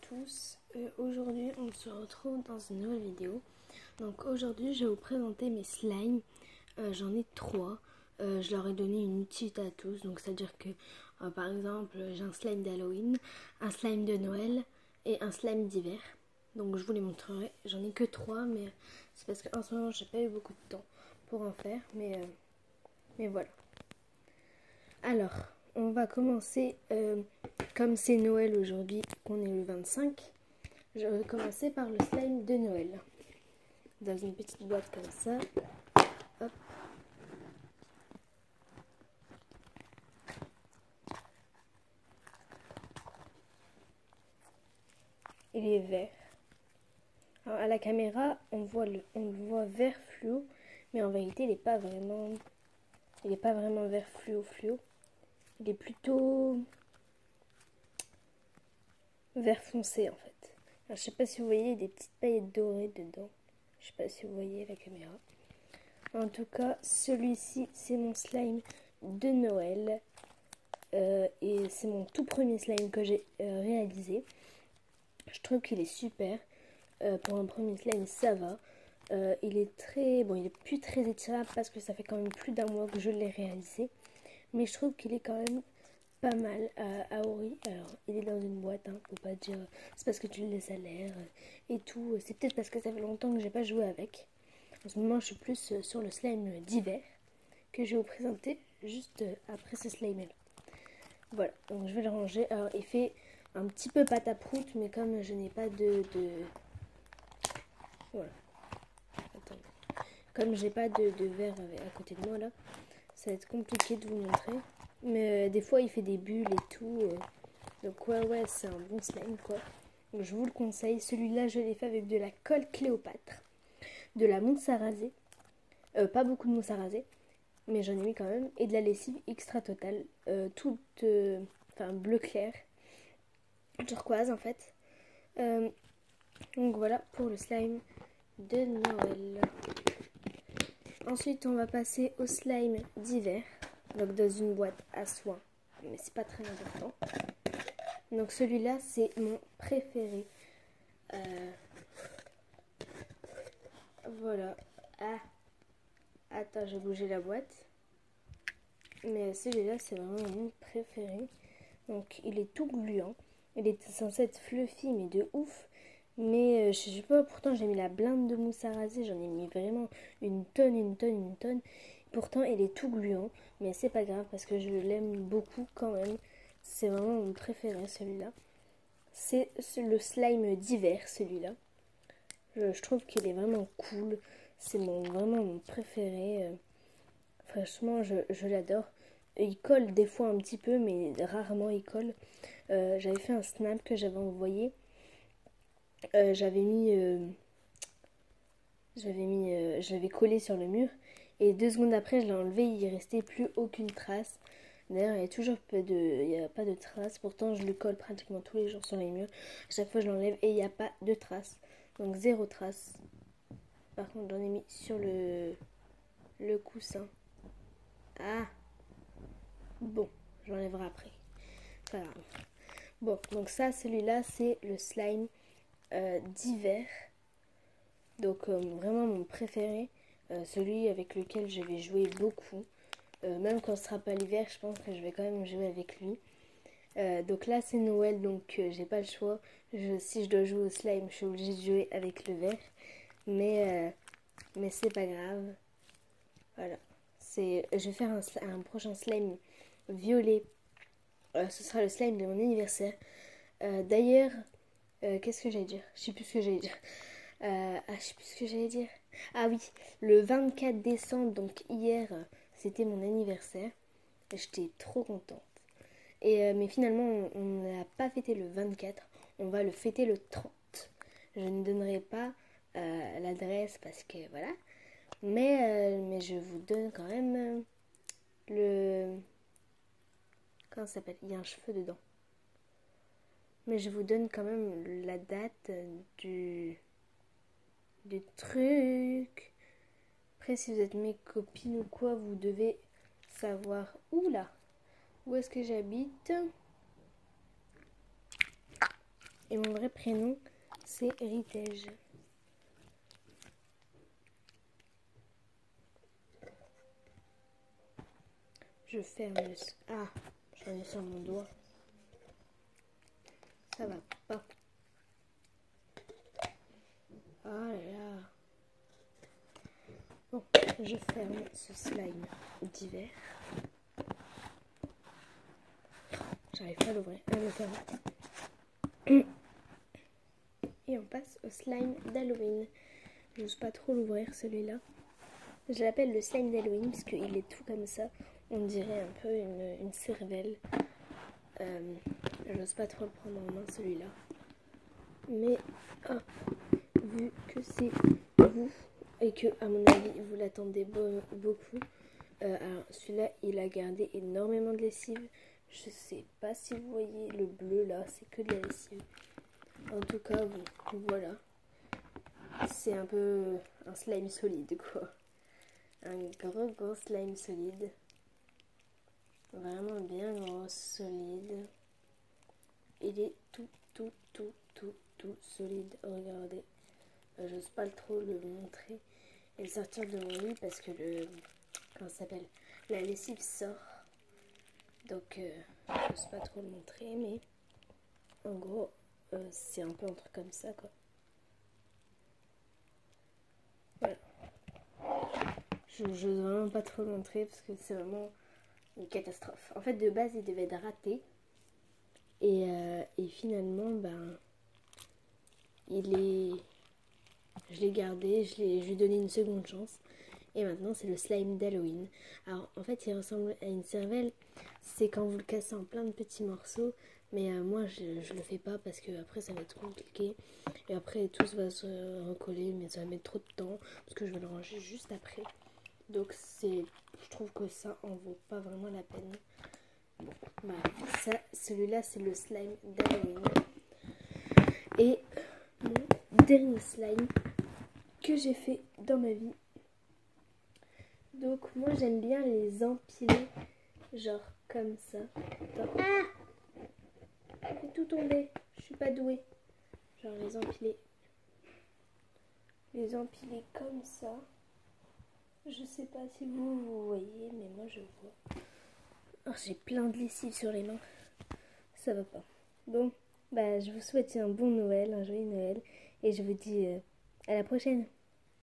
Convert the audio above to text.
tous, aujourd'hui on se retrouve dans une nouvelle vidéo. Donc aujourd'hui je vais vous présenter mes slimes. J'en ai 3. Je leur ai donné une utilité à tous. Donc c'est à dire que par exemple j'ai un slime d'Halloween, un slime de Noël et un slime d'hiver. Donc je vous les montrerai. J'en ai que 3, mais c'est parce qu'en ce moment j'ai pas eu beaucoup de temps pour en faire. Mais voilà. Alors on va commencer, comme c'est Noël aujourd'hui, qu'on est le 25, je vais commencer par le slime de Noël. Dans une petite boîte comme ça. Hop. Il est vert. Alors à la caméra, on le voit vert fluo, mais en vérité, il n'est pas vraiment vert fluo. Il est plutôt vert foncé en fait. Alors, je sais pas si vous voyez des petites paillettes dorées dedans. Je sais pas si vous voyez la caméra. En tout cas, celui-ci, c'est mon slime de Noël. Et c'est mon tout premier slime que j'ai réalisé. Je trouve qu'il est super. Pour un premier slime, ça va. Il est très... Bon, il est plus très étirable parce que ça fait quand même plus d'un mois que je l'ai réalisé. Mais je trouve qu'il est quand même pas mal à Ori. Alors, il est dans une boîte, hein, faut pas dire c'est parce que tu le laisses à l'air et tout. C'est peut-être parce que ça fait longtemps que j'ai pas joué avec. En ce moment, je suis plus sur le slime d'hiver que je vais vous présenter juste après ce slime-là. Voilà, donc je vais le ranger. Alors, il fait un petit peu pâte à prout, mais comme je n'ai pas de... Voilà. Attendez. Comme j'ai pas de verre à côté de moi, là, ça va être compliqué de vous montrer. Mais des fois, il fait des bulles et tout. Donc, ouais, c'est un bon slime, quoi. Donc, je vous le conseille. Celui-là, je l'ai fait avec de la colle Cléopâtre, de la mousse à raser. Pas beaucoup de mousse à raser, mais j'en ai mis quand même. Et de la lessive extra totale. Toute... Enfin, bleu clair. Turquoise, en fait. Donc, voilà pour le slime de Noël. Ensuite, on va passer au slime d'hiver. Donc, dans une boîte à soins. Mais c'est pas très important. Donc, celui-là, c'est mon préféré. Voilà. Ah. Attends, j'ai bougé la boîte. Mais celui-là, c'est vraiment mon préféré. Donc, il est tout gluant. Il est censé être fluffy, mais de ouf. Mais je sais pas, pourtant j'ai mis la blinde de mousse à raser. J'en ai mis vraiment une tonne. Pourtant, il est tout gluant. Mais c'est pas grave parce que je l'aime beaucoup quand même. C'est vraiment mon préféré, celui-là. C'est le slime d'hiver, celui-là. Je trouve qu'il est vraiment cool. C'est vraiment mon préféré. Franchement, je l'adore. Il colle des fois un petit peu, mais rarement il colle. J'avais fait un snap que j'avais envoyé. Je l'avais collé sur le mur. Et 2 secondes après, je l'ai enlevé. Il ne restait plus aucune trace. D'ailleurs, il n'y a pas de traces. Pourtant, je le colle pratiquement tous les jours sur les murs. À chaque fois, je l'enlève et il n'y a pas de traces. Donc, 0 trace. Par contre, j'en ai mis sur le coussin. Ah! Bon, je l'enlèverai après. Pas grave. Bon, donc ça, celui-là, c'est le slime d'hiver. Donc, vraiment mon préféré. Celui avec lequel je vais jouer beaucoup. Même quand ce sera pas l'hiver, je pense que je vais quand même jouer avec lui. Donc là, c'est Noël, donc j'ai pas le choix. Si je dois jouer au slime, je suis obligée de jouer avec le vert. Mais c'est pas grave. Voilà. Je vais faire un prochain slime violet. Ce sera le slime de mon anniversaire. D'ailleurs, qu'est-ce que j'allais dire? Je sais plus ce que j'allais dire. Je sais plus ce que j'allais dire. Ah oui, le 24 décembre, donc hier, c'était mon anniversaire. J'étais trop contente. Mais finalement, on n'a pas fêté le 24. On va le fêter le 30. Je ne donnerai pas l'adresse parce que voilà. Mais je vous donne quand même le... Comment ça s'appelle? Il y a un cheveu dedans. Mais je vous donne quand même la date du truc. Après, si vous êtes mes copines ou quoi, vous devez savoir où est-ce que j'habite. Et mon vrai prénom, c'est Ritej. Je ferme le... Ah, j'en ai sur mon doigt. Ça va pas. Oh là là. Bon, je ferme ce slime d'hiver. J'arrive pas à l'ouvrir, à le fermer. Et on passe au slime d'Halloween. J'ose pas trop l'ouvrir celui-là. Je l'appelle le slime d'Halloween parce qu'il est tout comme ça. On dirait un peu une cervelle. J'ose pas trop le prendre en main celui-là. Mais hop, vu que c'est vous et que à mon avis vous l'attendez beaucoup, alors celui-là il a gardé énormément de lessive. Je sais pas si vous voyez le bleu là, c'est que de la lessive. En tout cas, voilà. C'est un peu un slime solide quoi. Un gros slime solide. Vraiment bien gros, solide. Il est tout solide. Regardez. J'ose pas trop le montrer et le sortir de mon lit parce que comment ça s'appelle, la lessive sort. Donc j'ose pas trop le montrer, mais en gros c'est un peu un truc comme ça quoi. Voilà. Je n'ose vraiment pas trop le montrer parce que c'est vraiment une catastrophe. En fait de base il devait être raté et finalement je l'ai gardé, je lui ai donné une seconde chance. Et maintenant c'est le slime d'Halloween. Alors en fait il ressemble à une cervelle. C'est quand vous le cassez en plein de petits morceaux. Mais moi je le fais pas parce que après ça va être compliqué. Et après tout va se recoller. Mais ça va mettre trop de temps. Parce que je vais le ranger juste après. Donc je trouve que ça en vaut pas vraiment la peine. Voilà. Celui-là c'est le slime d'Halloween. Et mon dernier slime que j'ai fait dans ma vie. Donc moi j'aime bien les empiler, genre comme ça. Ah, c'est tout tombé, je suis pas douée. Genre les empiler comme ça. Je sais pas si vous voyez, mais moi je vois. Oh, j'ai plein de lessive sur les mains, ça va pas. Bon, je vous souhaite un bon Noël, un joyeux Noël, et je vous dis à la prochaine.